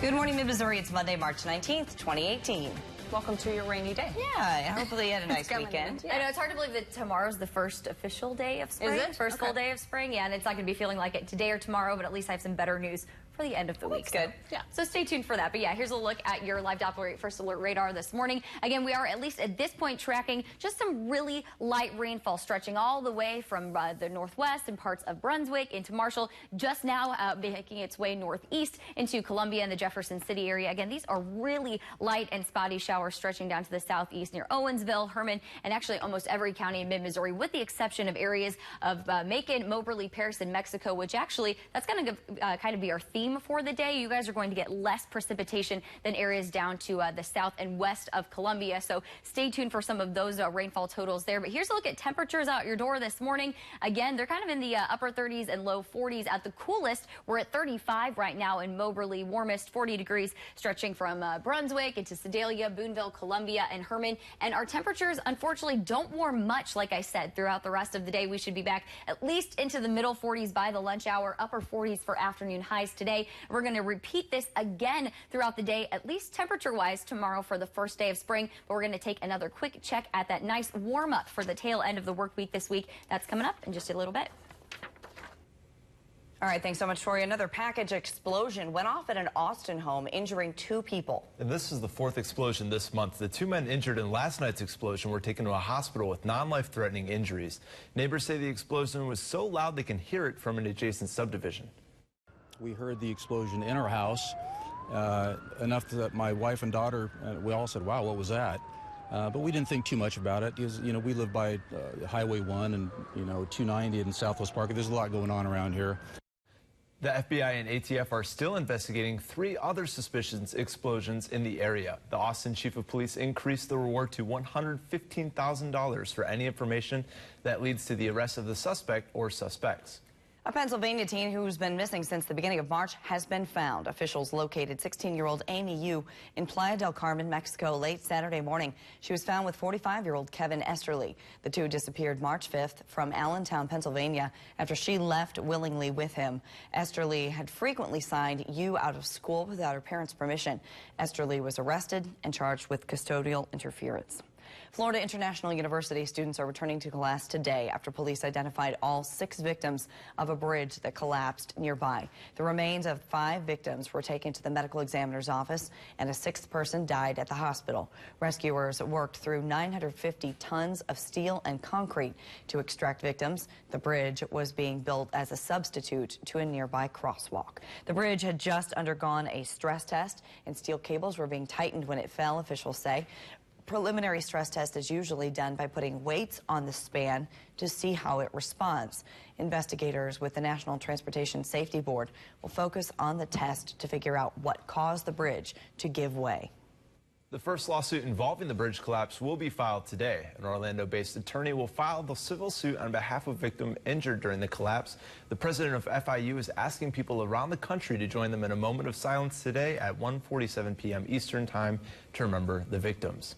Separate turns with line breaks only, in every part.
Good morning, Mid-Missouri. It's Monday, March 19th, 2018.
Welcome to your rainy day.
Yeah, hopefully you had a nice weekend.
Yeah. I know, it's hard to believe that tomorrow's the first official day of spring.
Is it?
First full day of spring, yeah, and it's not going to be feeling like it today or tomorrow, but at least I have some better news for the end of the week.
That's good.
Yeah. So stay tuned for that. But yeah, here's a look at your live Doppler first alert radar this morning. Again, we are at least at this point tracking just some really light rainfall stretching all the way from the northwest and parts of Brunswick into Marshall, just now making its way northeast into Columbia and the Jefferson City area. Again, these are really light and spotty showers stretching down to the southeast near Owensville, Herman, and actually almost every county in mid-Missouri, with the exception of areas of Macon, Moberly, Paris, and Mexico, which actually that's going to kind of be our theme for the day. You guys are going to get less precipitation than areas down to the south and west of Columbia. So stay tuned for some of those rainfall totals there. But here's a look at temperatures out your door this morning. Again, they're kind of in the upper 30s and low 40s. At the coolest, we're at 35 right now in Moberly. Warmest 40 degrees stretching from Brunswick into Sedalia, Boonville, Columbia, and Herman. And our temperatures, unfortunately, don't warm much, like I said, throughout the rest of the day. We should be back at least into the middle 40s by the lunch hour, upper 40s for afternoon highs today. We're going to repeat this again throughout the day, at least temperature-wise tomorrow for the first day of spring. But we're going to take another quick check at that nice warm-up for the tail end of the work week this week. That's coming up in just a little bit.
All right, thanks so much, Tori. Another package explosion went off at an Austin home, injuring 2 people.
And this is the 4th explosion this month. The 2 men injured in last night's explosion were taken to a hospital with non-life-threatening injuries. Neighbors say the explosion was so loud they can hear it from an adjacent subdivision.
We heard the explosion in our house, enough that my wife and daughter, we all said, wow, what was that? But we didn't think too much about it because, you know, we live by Highway 1 and, you know, 290 in Southwest Park. There's a lot going on around here.
The FBI and ATF are still investigating 3 other suspicious explosions in the area. The Austin chief of police increased the reward to $115,000 for any information that leads to the arrest of the suspect or suspects.
A Pennsylvania teen who's been missing since the beginning of March has been found. Officials located 16-year-old Amy Yu in Playa del Carmen, Mexico, late Saturday morning. She was found with 45-year-old Kevin Esterly. The two disappeared March 5th from Allentown, Pennsylvania, after she left willingly with him. Esterly had frequently signed Yu out of school without her parents' permission. Esterly was arrested and charged with custodial interference. Florida International University students are returning to class today after police identified all 6 victims of a bridge that collapsed nearby. The remains of 5 victims were taken to the medical examiner's office, and a 6th person died at the hospital. Rescuers worked through 950 tons of steel and concrete to extract victims. The bridge was being built as a substitute to a nearby crosswalk. The bridge had just undergone a stress test, and steel cables were being tightened when it fell, officials say. Preliminary stress test is usually done by putting weights on the span to see how it responds. Investigators with the National Transportation Safety Board will focus on the test to figure out what caused the bridge to give way.
The first lawsuit involving the bridge collapse will be filed today. An Orlando-based attorney will file the civil suit on behalf of victims injured during the collapse. The president of FIU is asking people around the country to join them in a moment of silence today at 1:47 p.m. Eastern Time to remember the victims.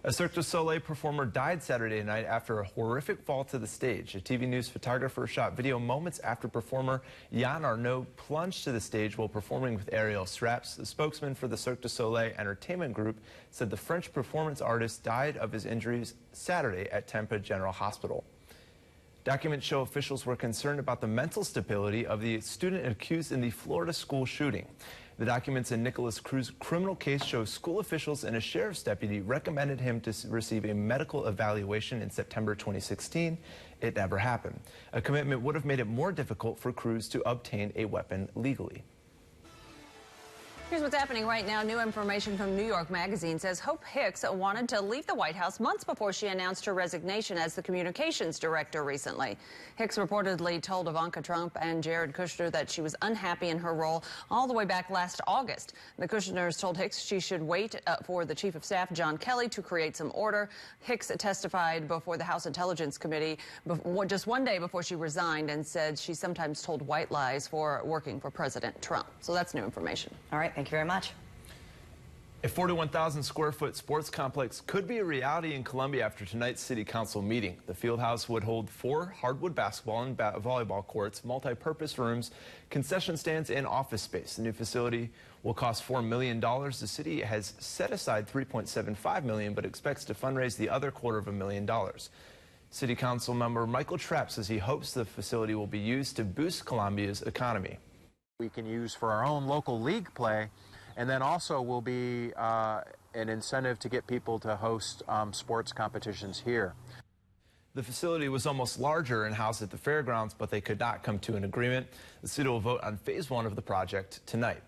A Cirque du Soleil performer died Saturday night after a horrific fall to the stage. A TV news photographer shot video moments after performer Yann Arnaud plunged to the stage while performing with aerial straps. The spokesman for the Cirque du Soleil Entertainment Group said the French performance artist died of his injuries Saturday at Tampa General Hospital. Documents show officials were concerned about the mental stability of the student accused in the Florida school shooting. The documents in Nicholas Cruz's criminal case show school officials and a sheriff's deputy recommended him to receive a medical evaluation in September 2016. It never happened. A commitment would have made it more difficult for Cruz to obtain a weapon legally.
Here's what's happening right now. New information from New York Magazine says Hope Hicks wanted to leave the White House months before she announced her resignation as the communications director recently. Hicks reportedly told Ivanka Trump and Jared Kushner that she was unhappy in her role all the way back last August. The Kushners told Hicks she should wait for the chief of staff, John Kelly, to create some order. Hicks testified before the House Intelligence Committee just one day before she resigned and said she sometimes told white lies for working for President Trump. So that's new information.
All right, thank you very much.
A 41,000 square foot sports complex could be a reality in Columbia after tonight's city council meeting. The field house would hold 4 hardwood basketball and volleyball courts, multi-purpose rooms, concession stands, and office space. The new facility will cost $4 million. The city has set aside $3.75 million, but expects to fundraise the other $250,000. City council member Michael Trapp says he hopes the facility will be used to boost Columbia's economy.
We can use for our own local league play. And then also will be an incentive to get people to host sports competitions here.
The facility was almost larger and housed at the fairgrounds, but they could not come to an agreement. The city will vote on phase 1 of the project tonight.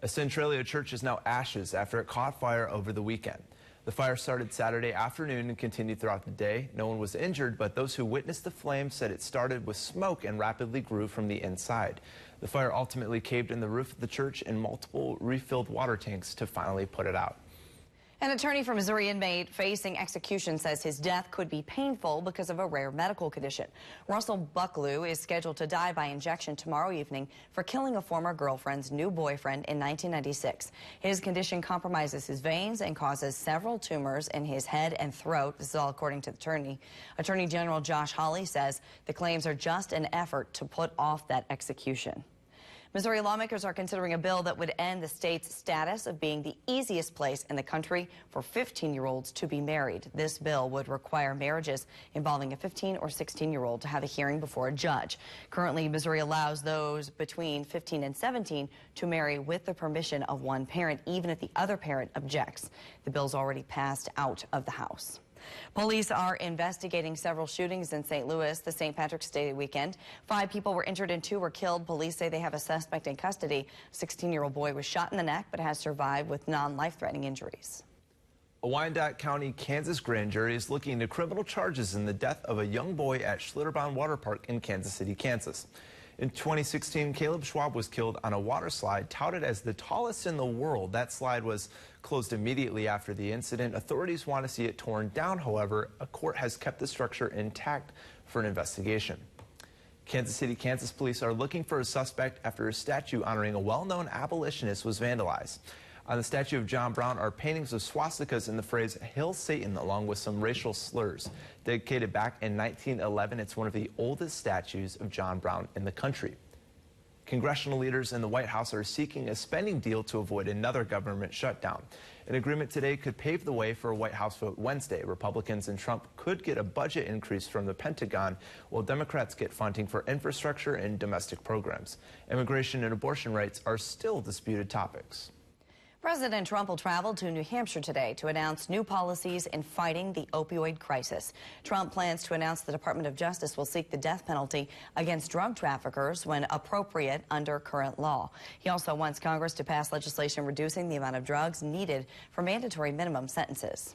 A Centralia church is now ashes after it caught fire over the weekend. The fire started Saturday afternoon and continued throughout the day. No one was injured, but those who witnessed the flames said it started with smoke and rapidly grew from the inside. The fire ultimately caved in the roof of the church and multiple refilled water tanks to finally put it out.
An attorney for Missouri inmate facing execution says his death could be painful because of a rare medical condition. Russell Bucklew is scheduled to die by injection tomorrow evening for killing a former girlfriend's new boyfriend in 1996. His condition compromises his veins and causes several tumors in his head and throat. This is all according to the attorney. Attorney General Josh Hawley says the claims are just an effort to put off that execution. Missouri lawmakers are considering a bill that would end the state's status of being the easiest place in the country for 15-year-olds to be married. This bill would require marriages involving a 15 or 16-year-old to have a hearing before a judge. Currently, Missouri allows those between 15 and 17 to marry with the permission of one parent, even if the other parent objects. The bill's already passed out of the House. Police are investigating several shootings in St. Louis the St. Patrick's Day weekend. 5 people were injured and 2 were killed. Police say they have a suspect in custody. A 16-year-old boy was shot in the neck but has survived with non-life-threatening injuries.
A Wyandotte County, Kansas grand jury is looking into criminal charges in the death of a young boy at Schlitterbahn Water Park in Kansas City, Kansas. In 2016, Caleb Schwab was killed on a water slide touted as the tallest in the world. That slide was closed immediately after the incident. Authorities want to see it torn down. However, a court has kept the structure intact for an investigation. Kansas City, Kansas police are looking for a suspect after a statue honoring a well-known abolitionist was vandalized. On the statue of John Brown are paintings of swastikas and the phrase "Hail Satan," along with some racial slurs. Dedicated back in 1911, it's one of the oldest statues of John Brown in the country. Congressional leaders in the White House are seeking a spending deal to avoid another government shutdown. An agreement today could pave the way for a White House vote Wednesday. Republicans and Trump could get a budget increase from the Pentagon, while Democrats get funding for infrastructure and domestic programs. Immigration and abortion rights are still disputed topics.
President Trump will travel to New Hampshire today to announce new policies in fighting the opioid crisis. Trump plans to announce the Department of Justice will seek the death penalty against drug traffickers when appropriate under current law. He also wants Congress to pass legislation reducing the amount of drugs needed for mandatory minimum sentences.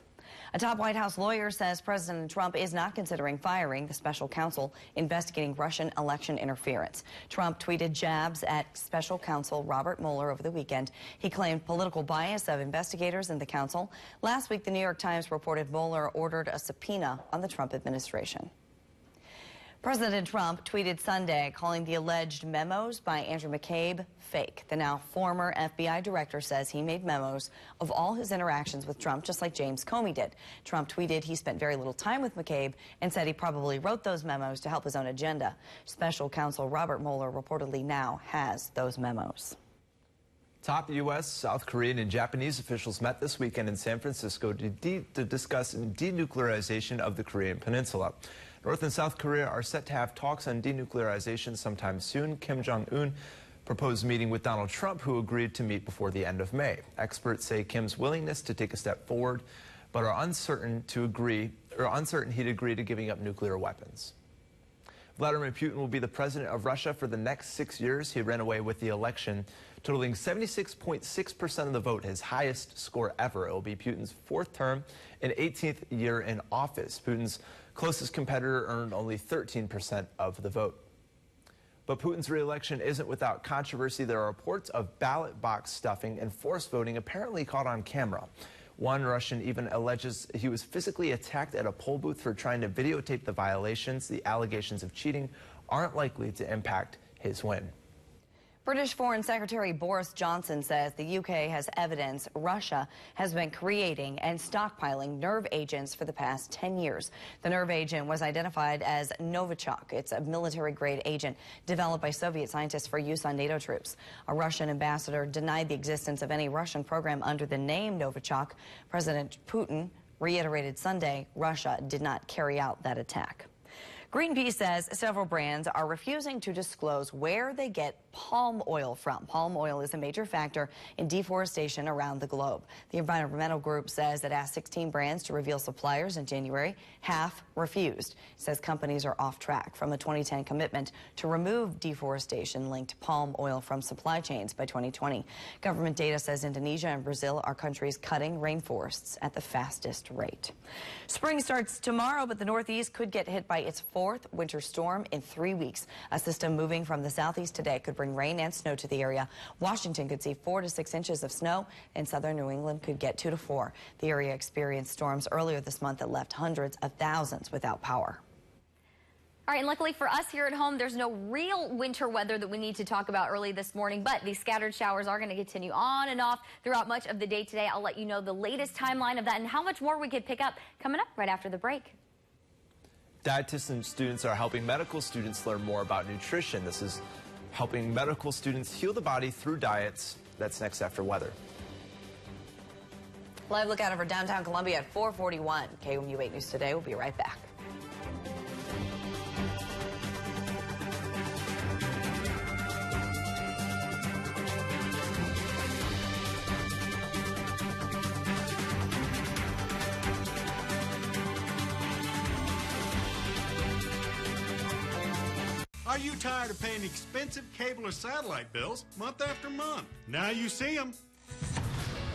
A top White House lawyer says President Trump is not considering firing the special counsel investigating Russian election interference. Trump tweeted jabs at special counsel Robert Mueller over the weekend. He claimed political bias of investigators in the council. Last week, the New York Times reported Mueller ordered a subpoena on the Trump administration. President Trump tweeted Sunday calling the alleged memos by Andrew McCabe fake. The now former FBI director says he made memos of all his interactions with Trump, just like James Comey did. Trump tweeted he spent very little time with McCabe and said he probably wrote those memos to help his own agenda. Special counsel Robert Mueller reportedly now has those memos.
Top U.S., South Korean, and Japanese officials met this weekend in San Francisco to discuss denuclearization of the Korean Peninsula. North and South Korea are set to have talks on denuclearization sometime soon. Kim Jong-un proposed meeting with Donald Trump, who agreed to meet before the end of May. Experts say Kim's willingness to take a step forward, but are uncertain he'd agree to giving up nuclear weapons. Vladimir Putin will be the president of Russia for the next 6 years. He ran away with the election, totaling 76.6% of the vote, his highest score ever. It will be Putin's 4th term and 18th year in office. Putin's closest competitor earned only 13% of the vote. But Putin's re-election isn't without controversy. There are reports of ballot box stuffing and forced voting apparently caught on camera. One Russian even alleges he was physically attacked at a poll booth for trying to videotape the violations. The allegations of cheating aren't likely to impact his win.
British Foreign Secretary Boris Johnson says the UK has evidence Russia has been creating and stockpiling nerve agents for the past 10 years. The nerve agent was identified as Novichok. It's a military-grade agent developed by Soviet scientists for use on NATO troops. A Russian ambassador denied the existence of any Russian program under the name Novichok. President Putin reiterated Sunday Russia did not carry out that attack. Greenpeace says several brands are refusing to disclose where they get palm oil from. Palm oil is a major factor in deforestation around the globe. The environmental group says it asked 16 brands to reveal suppliers in January. Half refused. It says companies are off track from a 2010 commitment to remove deforestation-linked palm oil from supply chains by 2020. Government data says Indonesia and Brazil are countries cutting rainforests at the fastest rate. Spring starts tomorrow, but the Northeast could get hit by its fourth winter storm in 3 weeks. A system moving from the southeast today could bring rain and snow to the area. Washington could see 4 to 6 inches of snow, and southern New England could get 2 to 4. The area experienced storms earlier this month that left hundreds of thousands without power.
All right, and luckily for us here at home, there's no real winter weather that we need to talk about early this morning, but these scattered showers are going to continue on and off throughout much of the day today. I'll let you know the latest timeline of that and how much more we could pick up coming up right after the break.
Dietitian students are helping medical students learn more about nutrition. This is helping medical students heal the body through diets. That's next after weather.
Live look out over downtown Columbia at 441. KOMU 8 News Today. We'll be right back.
Are you tired of paying expensive cable or satellite bills month after month? Now you see them.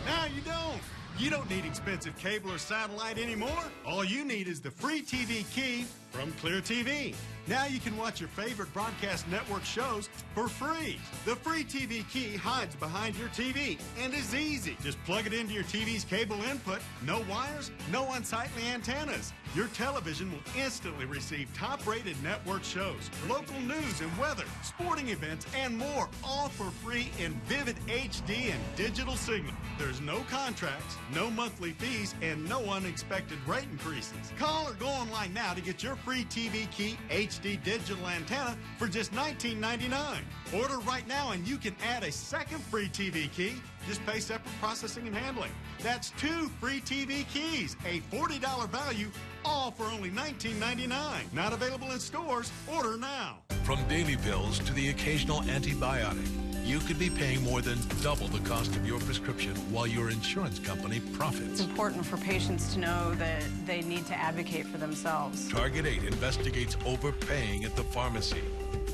Now you don't. You don't need expensive cable or satellite anymore. All you need is the free TV key from Clear TV. Now you can watch your favorite broadcast network shows for free. The free TV key hides behind your TV and is easy. Just plug it into your TV's cable input. No wires, no unsightly antennas. Your television will instantly receive top-rated network shows, local news and weather, sporting events, and more, all for free in vivid HD and digital signal. There's no contracts, no monthly fees, and no unexpected rate increases. Call or go online now to get your free TV key HD digital antenna for just $19.99. Order right now and you can add a second free TV key. Just pay separate processing and handling. That's 2 free TV keys, a $40 value, all for only $19.99. Not available in stores. Order now.
From daily pills to the occasional antibiotic, you could be paying more than double the cost of your prescription while your insurance company profits.
It's important for patients to know that they need to advocate for themselves.
Target 8 investigates overpaying at the pharmacy.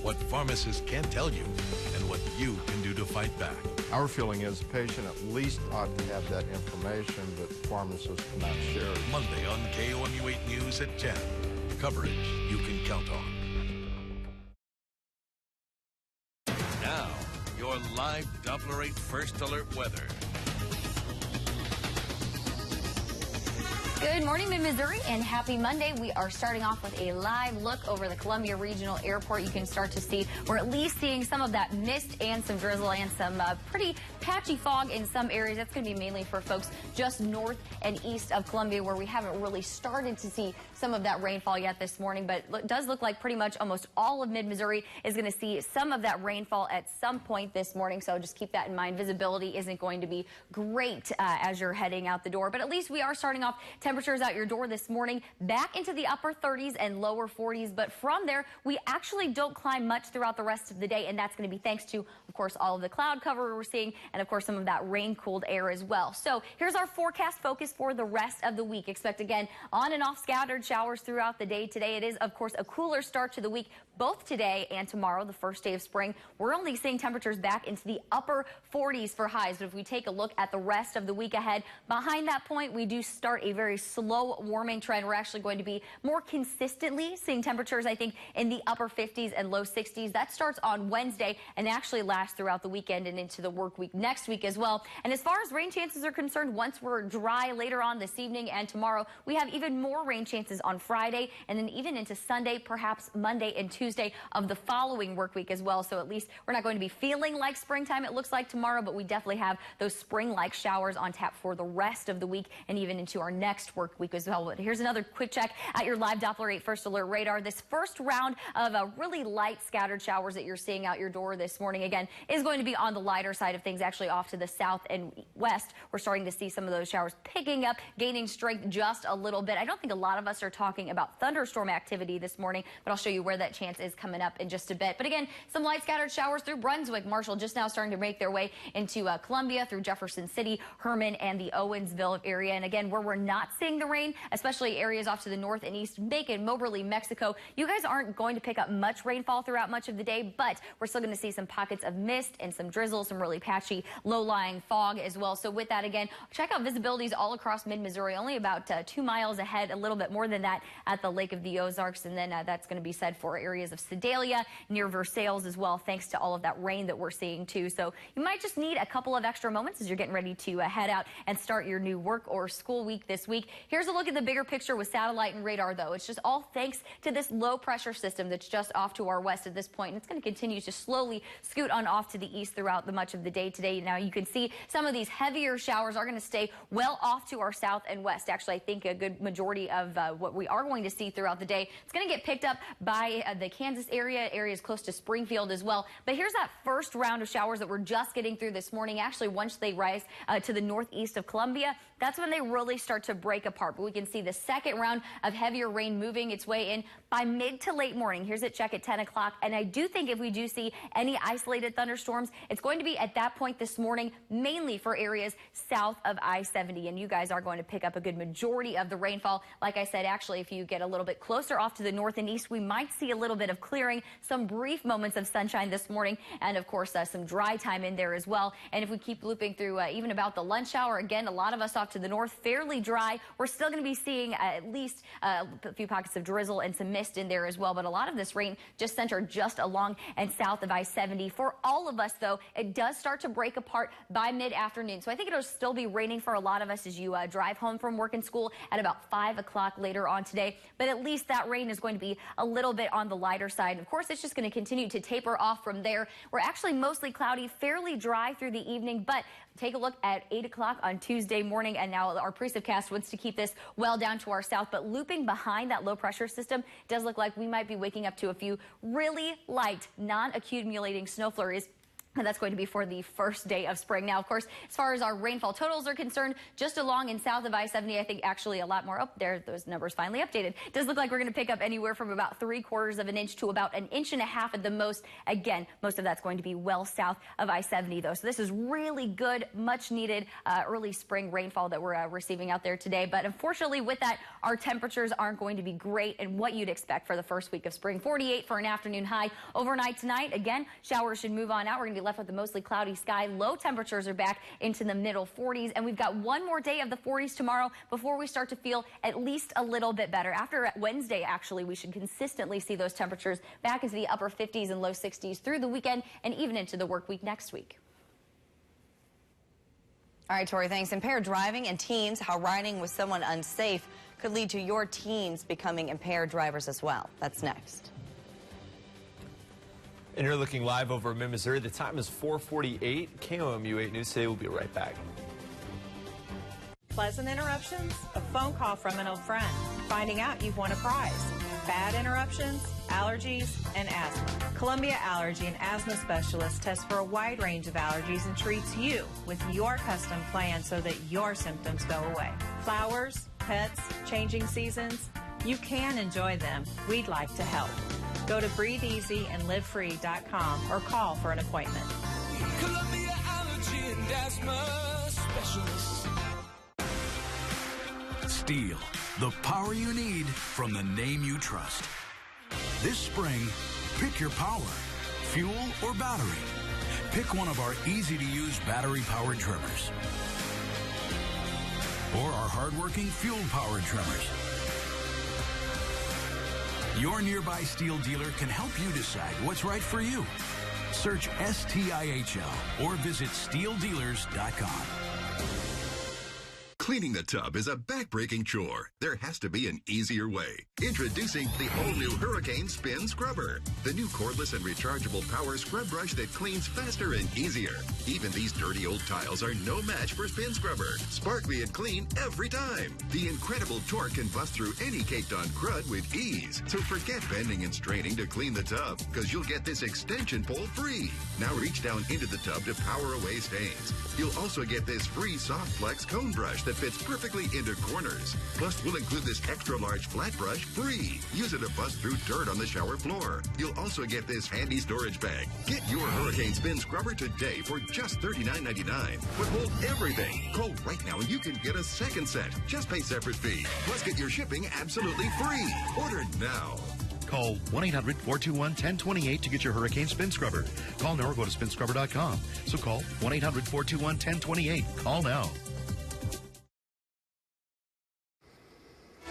What pharmacists can't tell you and what you can do to fight back.
Our feeling is the patient at least ought to have that information, but pharmacists cannot share it.
Monday on KOMU 8 News at 10. Coverage you can count on. Now, your live Doppler 8 First Alert weather.
Good morning, Mid-Missouri, and happy Monday. We are starting off with a live look over the Columbia Regional Airport. You can start to see, we're at least seeing some of that mist and some drizzle and some pretty patchy fog in some areas. That's going to be mainly for folks just north and east of Columbia, where we haven't really started to see some of that rainfall yet this morning. But it does look like pretty much almost all of Mid-Missouri is going to see some of that rainfall at some point this morning. So just keep that in mind. Visibility isn't going to be great as you're heading out the door. But at least we are starting off temperatures out your door this morning back into the upper 30s and lower 40s. But from there, we actually don't climb much throughout the rest of the day. And that's going to be thanks to, of course, all of the cloud cover we're seeing and, of course, some of that rain-cooled air as well. So here's our forecast focus for the rest of the week. Expect, again, on and off scattered showers throughout the day today. It is, of course, a cooler start to the week, both today and tomorrow, the first day of spring. We're only seeing temperatures back into the upper 40s for highs. But if we take a look at the rest of the week ahead, behind that point, we do start a very slow warming trend. We're actually going to be more consistently seeing temperatures, I think, in the upper 50s and low 60s. That starts on Wednesday and actually lasts throughout the weekend and into the work week next next week as well. And as far as rain chances are concerned, once we're dry later on this evening and tomorrow, we have even more rain chances on Friday and then even into Sunday, perhaps Monday and Tuesday of the following work week as well. So at least we're not going to be feeling like springtime, it looks like tomorrow, but we definitely have those spring-like showers on tap for the rest of the week and even into our next work week as well. But here's another quick check at your live Doppler 8 First Alert radar. This first round of really light scattered showers that you're seeing out your door this morning, again, is going to be on the lighter side of things, actually off to the south and west. We're starting to see some of those showers picking up, gaining strength just a little bit. I don't think a lot of us are talking about thunderstorm activity this morning, but I'll show you where that chance is coming up in just a bit. But again, some light scattered showers through Brunswick, Marshall, just now starting to make their way into Columbia, through Jefferson City, Herman, and the Owensville area. And again, where we're not seeing the rain, especially areas off to the north and east, Macon, Moberly, Mexico, you guys aren't going to pick up much rainfall throughout much of the day, but we're still going to see some pockets of mist and some drizzle, some really patchy low-lying fog as well. So with that, again, check out visibilities all across mid-Missouri, only about 2 miles ahead, a little bit more than that at the Lake of the Ozarks. And then that's going to be said for areas of Sedalia, near Versailles as well, thanks to all of that rain that we're seeing too. So you might just need a couple of extra moments as you're getting ready to head out and start your new work or school week this week. Here's a look at the bigger picture with satellite and radar, though. It's just all thanks to this low pressure system that's just off to our west at this point. And it's going to continue to slowly scoot on off to the east throughout the much of the day today. Now you can see some of these heavier showers are going to stay well off to our south and west. Actually, I think a good majority of what we are going to see throughout the day, it's going to get picked up by the Kansas area, areas close to Springfield as well. But here's that first round of showers that we're just getting through this morning. Actually, once they rise to the northeast of Columbia, that's when they really start to break apart. But we can see the second round of heavier rain moving its way in by mid to late morning. Here's a check at 10 o'clock. And I do think if we do see any isolated thunderstorms, it's going to be at that point this morning, mainly for areas south of I-70. And you guys are going to pick up a good majority of the rainfall. Like I said, actually, if you get a little bit closer off to the north and east, we might see a little bit of clearing, some brief moments of sunshine this morning, and of course, some dry time in there as well. And if we keep looping through even about the lunch hour, again, a lot of us off to the north, fairly dry. We're still going to be seeing at least a few pockets of drizzle and some mist in there as well. But a lot of this rain just centered just along and south of I-70. For all of us, though, it does start to break apart by mid-afternoon. So I think it'll still be raining for a lot of us as you drive home from work and school at about 5 o'clock later on today. But at least that rain is going to be a little bit on the lighter side. And of course, it's just going to continue to taper off from there. We're actually mostly cloudy, fairly dry through the evening, but take a look at 8 o'clock on Tuesday morning, and now our precipcast wants to keep this well down to our south, but looping behind that low pressure system does look like we might be waking up to a few really light, non-accumulating snow flurries. And that's going to be for the first day of spring. Now, of course, as far as our rainfall totals are concerned, just along and south of I-70, I think actually a lot more up there. Those numbers finally updated. It does look like we're going to pick up anywhere from about 3/4 of an inch to about 1.5 inches at the most. Again, most of that's going to be well south of I-70, though. So this is really good, much needed early spring rainfall that we're receiving out there today. But unfortunately, with that, our temperatures aren't going to be great and what you'd expect for the first week of spring. 48 for an afternoon high. Overnight tonight, again, showers should move on out. We're going to be left with a mostly cloudy sky. Low temperatures are back into the middle 40s, and we've got one more day of the 40s tomorrow before we start to feel at least a little bit better. After Wednesday, actually, we should consistently see those temperatures back into the upper 50s and low 60s through the weekend and even into the work week next week.
All right, Tori, thanks. Impaired driving and teens, how riding with someone unsafe could lead to your teens becoming impaired drivers as well. That's next.
And you're looking live over mid-Missouri. The time is 4:48. KOMU 8 News Today will be right back.
Pleasant interruptions? A phone call from an old friend. Finding out you've won a prize. Bad interruptions? Allergies and asthma. Columbia Allergy and Asthma Specialist tests for a wide range of allergies and treats you with your custom plan so that your symptoms go away. Flowers, pets, changing seasons? You can enjoy them. We'd like to help. Go to breatheasyandlivefree.com or call for an appointment.
Columbia Allergy and Asthma Specialist.
Steel, the power you need from the name you trust. This spring, pick your power, fuel or battery. Pick one of our easy-to-use battery-powered trimmers or our hard-working fuel-powered trimmers. Your nearby Steel dealer can help you decide what's right for you. Search STIHL or visit steeldealers.com.
Cleaning the tub is a back-breaking chore. There has to be an easier way. Introducing the all-new Hurricane Spin Scrubber, the new cordless and rechargeable power scrub brush that cleans faster and easier. Even these dirty old tiles are no match for Spin Scrubber. Sparkly and clean every time. The incredible torque can bust through any caked-on crud with ease. So forget bending and straining to clean the tub, because you'll get this extension pole free. Now reach down into the tub to power away stains. You'll also get this free Soft Flex cone brush that fits perfectly into corners. Plus, we'll include this extra large flat brush free. Use it to bust through dirt on the shower floor. You'll also get this handy storage bag. Get your Hurricane Spin Scrubber today for just $39.99. But hold everything. Call right now and you can get a second set. Just pay separate fee. Plus, get your shipping absolutely free. Order now.
Call 1-800-421-1028 to get your Hurricane Spin Scrubber. Call now or go to spinscrubber.com. So call 1-800-421-1028. Call now.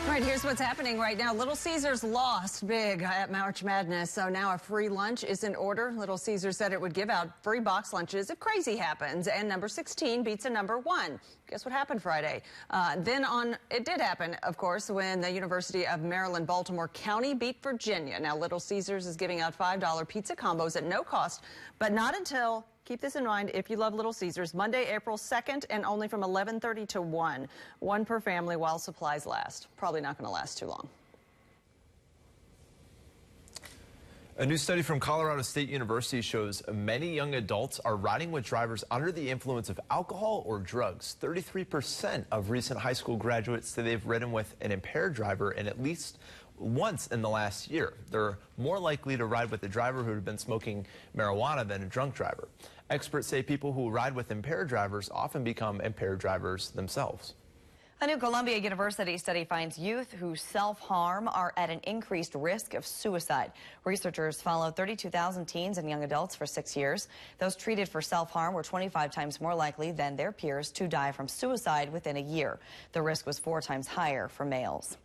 All right, here's what's happening right now. Little Caesars lost big at March Madness, so now a free lunch is in order. Little Caesars said it would give out free box lunches if crazy happens, and number 16 beats a number 1. Guess what happened Friday? It did happen, of course, when the University of Maryland, Baltimore County beat Virginia. Now, Little Caesars is giving out $5 pizza combos at no cost, but not until, keep this in mind, if you love Little Caesars, Monday, April 2nd, and only from 11:30 to 1. One per family while supplies last. Probably not going to last too long.
A new study from Colorado State University shows many young adults are riding with drivers under the influence of alcohol or drugs. 33% of recent high school graduates say they've ridden with an impaired driver and at least once in the last year. They're more likely to ride with a driver who had been smoking marijuana than a drunk driver. Experts say people who ride with impaired drivers often become impaired drivers themselves.
A new Columbia University study finds youth who self-harm are at an increased risk of suicide. Researchers followed 32,000 teens and young adults for 6 years. Those treated for self-harm were 25 times more likely than their peers to die from suicide within a year. The risk was 4 times higher for males.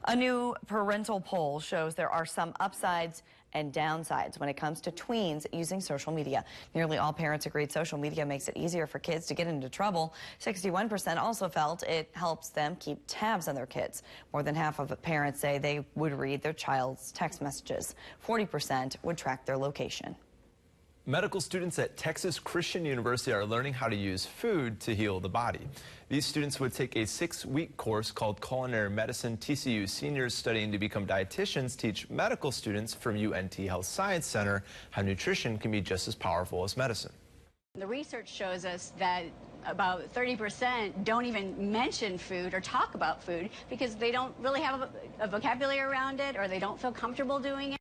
A new parental poll shows there are some upsides and downsides when it comes to tweens using social media. Nearly all parents agreed social media makes it easier for kids to get into trouble. 61% also felt it helps them keep tabs on their kids. More than half of parents say they would read their child's text messages. 40% would track their location.
Medical students at Texas Christian University are learning how to use food to heal the body. These students would take a 6-week course called Culinary Medicine. TCU seniors studying to become dietitians teach medical students from UNT Health Science Center how nutrition can be just as powerful as medicine.
The research shows us that about 30% don't even mention food or talk about food because they don't really have a vocabulary around it, or they don't feel comfortable doing it.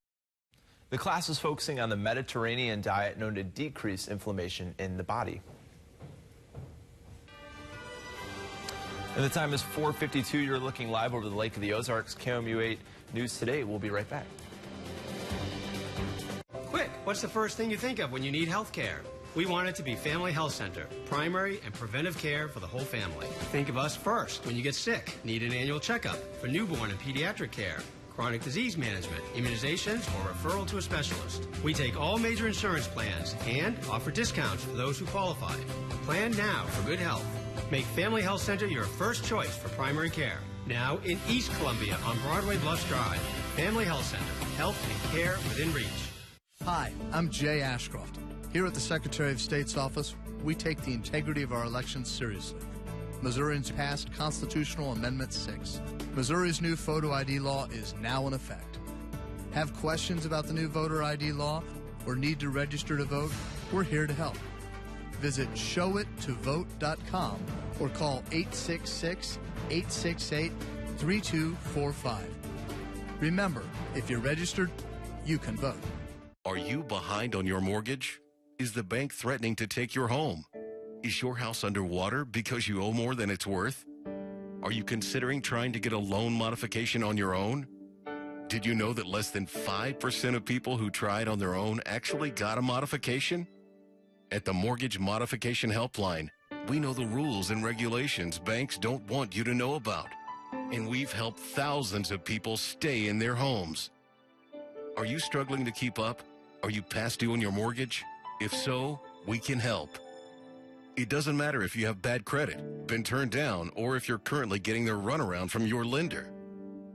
The class is focusing on the Mediterranean diet known to decrease inflammation in the body. And the time is 4:52. You're looking live over the Lake of the Ozarks. KOMU8 News Today. We'll be right back.
Quick, what's the first thing you think of when you need health care? We want it to be Family Health Center, primary and preventive care for the whole family. Think of us first when you get sick, need an annual checkup, for newborn and pediatric care, chronic disease management, immunizations, or referral to a specialist. We take all major insurance plans and offer discounts for those who qualify. Plan now for good health. Make Family Health Center your first choice for primary care. Now in East Columbia on Broadway Bluffs Drive. Family Health Center, health and care within reach.
Hi, I'm Jay Ashcroft. Here at the Secretary of State's office, we take the integrity of our elections seriously. Missourians passed Constitutional Amendment 6. Missouri's new photo ID law is now in effect. Have questions about the new voter ID law or need to register to vote? We're here to help. Visit showittovote.com or call 866-868-3245. Remember, if you're registered, you can vote.
Are you behind on your mortgage? Is the bank threatening to take your home? Is your house underwater because you owe more than it's worth? Are you considering trying to get a loan modification on your own? Did you know that less than 5% of people who tried on their own actually got a modification? At the Mortgage Modification Helpline, we know the rules and regulations banks don't want you to know about. And we've helped thousands of people stay in their homes. Are you struggling to keep up? Are you past due on your mortgage? If so, we can help. It doesn't matter if you have bad credit, been turned down, or if you're currently getting the runaround from your lender.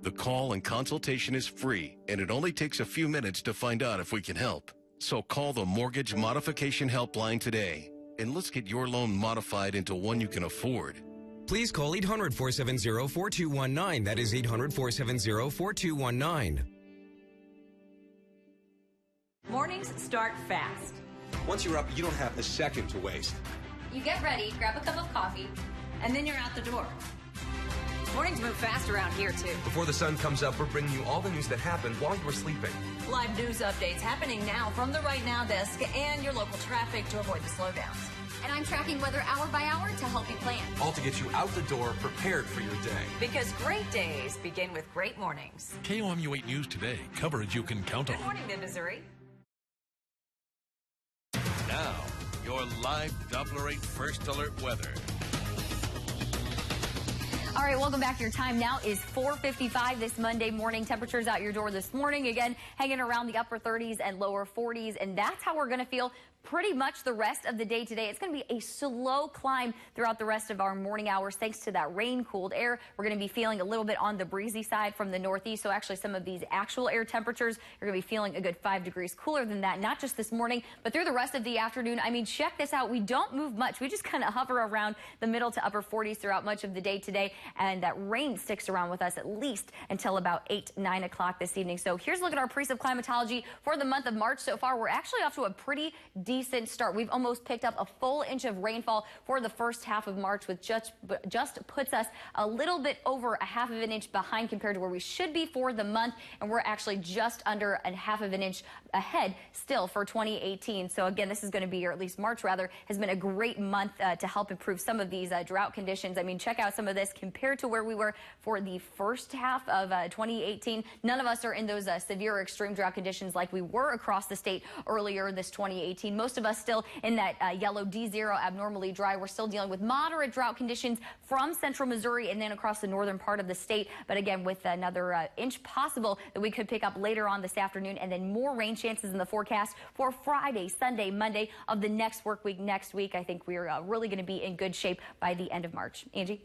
The call and consultation is free, and it only takes a few minutes to find out if we can help. So call the Mortgage Modification Helpline today, and let's get your loan modified into one you can afford.
Please call 800-470-4219. That is 800-470-4219.
Mornings start fast.
Once you're up, you don't have a second to waste.
You get ready, grab a cup of coffee,
And then you're out the door. Mornings move fast around here, too.
Before the sun comes up, we're bringing you all the news that happened while you were sleeping.
Live news updates happening now from the Right Now desk and your local traffic to avoid the slowdowns.
And I'm tracking weather hour by hour to help you plan.
All to get you out the door, prepared for your day.
Because great days begin with great mornings.
KOMU 8 News Today, coverage you can count on.
Good morning, Mid-Missouri.
Now, your live Doppler 8 First Alert weather.
All right, welcome back. Your time now is 4:55 this Monday morning. Temperatures out your door this morning, again, hanging around the upper 30s and lower 40s. And that's how we're going to feel pretty much the rest of the day today. It's going to be a slow climb throughout the rest of our morning hours thanks to that rain-cooled air. We're going to be feeling a little bit on the breezy side from the northeast. So actually some of these actual air temperatures, you're going to be feeling a good 5 degrees cooler than that, not just this morning, but through the rest of the afternoon. I mean, check this out. We don't move much. We just kind of hover around the middle to upper 40s throughout much of the day today. And that rain sticks around with us at least until about 8, 9 o'clock this evening. So here's a look at our pre-sub climatology for the month of March. So far, we're actually off to a pretty decent start. We've almost picked up a full inch of rainfall for the first half of March, which just puts us a little bit over a half of an inch behind compared to where we should be for the month. And we're actually just under a half of an inch ahead still for 2018. So again, this is going to be, or at least March rather, has been a great month to help improve some of these drought conditions. I mean, check out some of this compared to where we were for the first half of 2018. None of us are in those severe or extreme drought conditions like we were across the state earlier this 2018. Most of us still in that yellow D0, abnormally dry. We're still dealing with moderate drought conditions from central Missouri and then across the northern part of the state. But again, with another inch possible that we could pick up later on this afternoon, and then more rain chances in the forecast for Friday, Sunday, Monday of the next work week next week. I think we're really going to be in good shape by the end of March. Angie?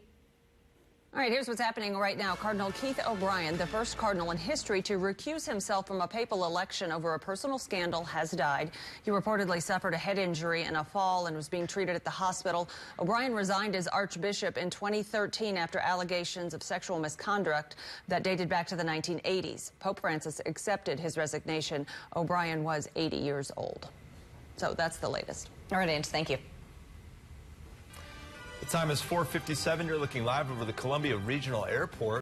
All right, here's what's happening right now. Cardinal Keith O'Brien, the first cardinal in history to recuse himself from a papal election over a personal scandal, has died. He reportedly suffered a head injury in a fall and was being treated at the hospital. O'Brien resigned as archbishop in 2013 after allegations of sexual misconduct that dated back to the 1980s. Pope Francis accepted his resignation. O'Brien was 80 years old. So that's the latest.
All right, Ange, thank you.
The time is 4:57. You're looking live over the Columbia Regional Airport.